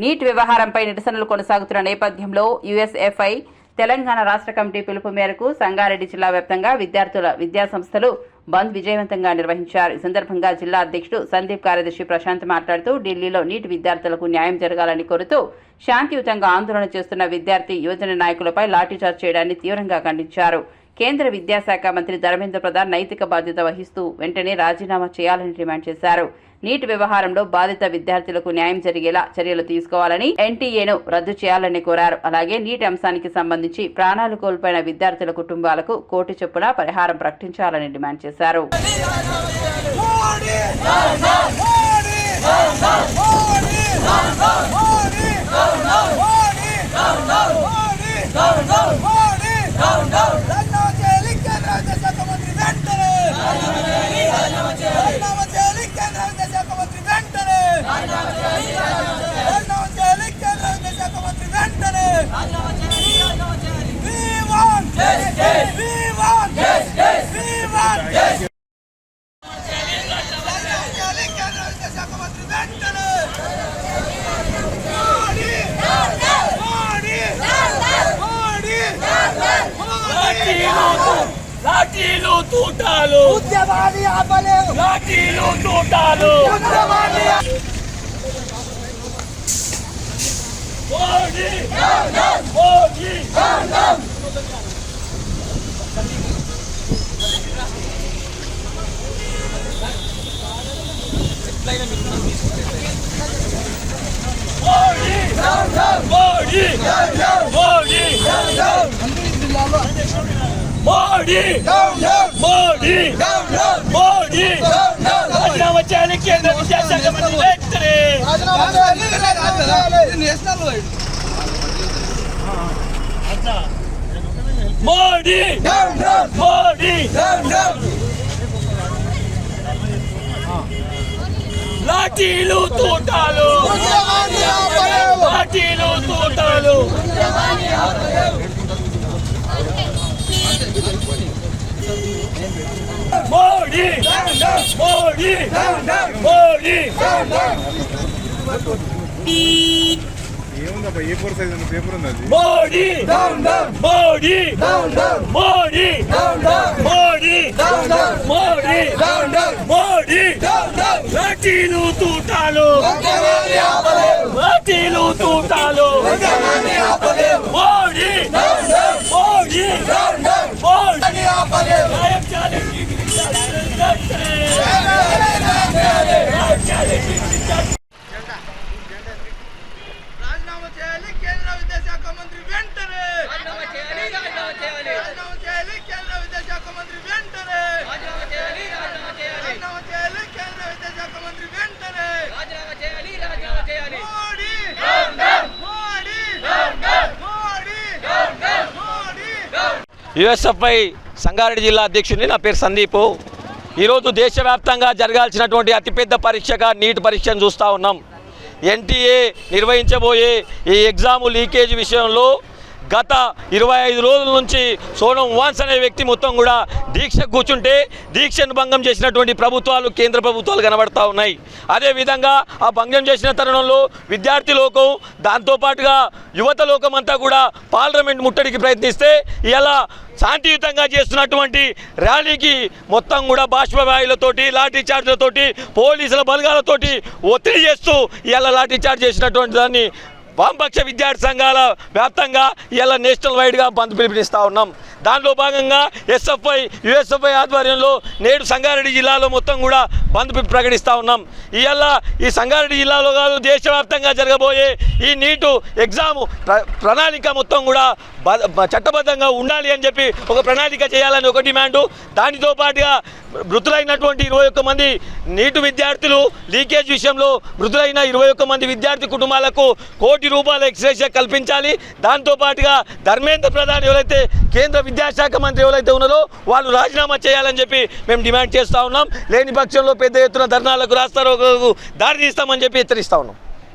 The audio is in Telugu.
నీట్ వ్యవహారంపై నిరసనలు కొనసాగుతున్న నేపథ్యంలో యూఎస్ఎఫ్ఐ తెలంగాణ రాష్ట్ర కమిటీ పిలుపు మేరకు సంగారెడ్డి జిల్లా వ్యాప్తంగా విద్యాసంస్థలు బంద్ విజయవంతంగా నిర్వహించారు. ఈ సందర్భంగా జిల్లా అధ్యక్షుడు సందీప్ కార్యదర్శి ప్రశాంత్ మాట్లాడుతూ ఢిల్లీలో నీట్ విద్యార్థులకు న్యాయం జరగాలని కోరుతూ శాంతియుతంగా ఆందోళన చేస్తున్న విద్యార్థి యువజన నాయకులపై లాఠీచార్జ్ చేయడాన్ని తీవ్రంగా ఖండించారు. కేంద్ర విద్యాశాఖ మంత్రి ధర్మేంద్ర ప్రధాన్ నైతిక బాధ్యత వహిస్తూ వెంటనే రాజీనామా చేయాలని డిమాండ్ చేశారు. నీట్ వ్యవహారంలో బాధిత విద్యార్థులకు న్యాయం జరిగేలా చర్యలు తీసుకోవాలని ఎన్టీఏను రద్దు చేయాలని కోరారు. అలాగే నీట్ అంశానికి సంబంధించి ప్రాణాలు కోల్పోయిన విద్యార్థుల కుటుంబాలకు 1 కోటి చొప్పున పరిహారం ప్రకటించాలని డిమాండ్ చేశారు. లాఠీలు తూటాలు ఉద్యమాన్ని ఆపలేవు. లాఠీలు తూటాలు ఉద్యమాన్ని మోడీ మోడీ మోడీ మోడీ మోడీ రాజీనామా చేయాలి. కేంద్ర విద్యాశాఖ మంత్రి వెంటనే మోడీ మోడీ లాఠీలు తూటాలు లాఠీలు తూటాలు మోడీ మోడీ మోడీ ఏముందబ్బా ఏ ఫోర్ సైజ్ ఉంది పేపర్ ఉంది అది మోడీ మోడీ మోడీ మోడీ మోడీ మోడీ లాఠీలు తూటాలు లాఠీలు తూటాలు మోడీ మోడీ మోడీ రాజీనామా చేయాలి. కేంద్ర విద్యాశాఖ మంత్రి వెంటనే రాజీనామా చేయాలి. కేంద్ర విద్యాశాఖ మంత్రి వెంటనే రాజీనామా చేయాలి. కేంద్ర విద్యాశాఖ మంత్రి వెంటనే రాజీనామా చేయాలి. మోడీ మోడీ మోడీ మోడీ. యూఎస్ఎఫ్ఐ సంగారెడ్డి జిల్లా అధ్యక్షుడిని. నా పేరు సందీప్. ఈరోజు దేశవ్యాప్తంగా జరగాల్సినటువంటి అతిపెద్ద పరీక్షగా నీట్ పరీక్షను చూస్తూ ఉన్నాం. ఎన్టీఏ నిర్వహించబోయే ఈ ఎగ్జామ్ లీకేజ్ విషయంలో గత 25 రోజుల నుంచి సోనం వాన్స్ అనే వ్యక్తి మొత్తం కూడా దీక్ష కూర్చుంటే దీక్షను భంగం చేసినటువంటి ప్రభుత్వాలు కేంద్ర ప్రభుత్వాలు కనబడతా ఉన్నాయి. అదేవిధంగా ఆ భంగం చేసిన తరుణంలో విద్యార్థి లోకం దాంతోపాటుగా యువత లోకం అంతా కూడా పార్లమెంట్ ముట్టడికి ప్రయత్నిస్తే ఇలా శాంతియుతంగా చేస్తున్నటువంటి ర్యాలీకి మొత్తం కూడా బాష్పవాయులతోటి లాఠీ చార్జ్లతోటి పోలీసుల బలగాలతోటి ఒత్తిడి చేస్తూ ఇలా లాఠీ చార్జ్ చేసినటువంటి దాన్ని వామపక్ష విద్యార్థి సంఘాల వ్యాప్తంగా ఇలా నేషనల్ వైడ్గా బంద్ పిలుపునిస్తూ ఉన్నాం. దానిలో భాగంగా ఎస్ఎఫ్ఐ యూఎస్ఎఫ్ఐ ఆధ్వర్యంలో నేడు సంగారెడ్డి జిల్లాలో మొత్తం కూడా బంద్ ప్రకటిస్తూ ఉన్నాం. ఇవాళ ఈ సంగారెడ్డి జిల్లాలో కాదు దేశవ్యాప్తంగా జరగబోయే ఈ నీటు ఎగ్జామ్ ప్రణాళిక మొత్తం కూడా చట్టబద్ధంగా ఉండాలి అని చెప్పి ఒక ప్రణాళిక చేయాలని ఒక డిమాండు. దానితో పాటుగా మృతులైనటువంటి 21 మంది నీటు విద్యార్థులు లీకేజ్ విషయంలో మృతులైన 21 మంది విద్యార్థి కుటుంబాలకు 1 కోటి రూపాయల ఎక్స్గ్రేషియా కల్పించాలి. దాంతోపాటుగా ధర్మేంద్ర ప్రధాన్ ఎవరైతే కేంద్ర విద్యాశాఖ మంత్రి ఎవరైతే ఉన్నారో వాళ్ళు రాజీనామా చేయాలని చెప్పి మేము డిమాండ్ చేస్తూ ఉన్నాం. లేని పక్షంలో పెద్ద ఎత్తున ధర్నాలకు రాస్తారోకు దారి తీస్తామని చెప్పి హెచ్చరిస్తూ ఉన్నాం.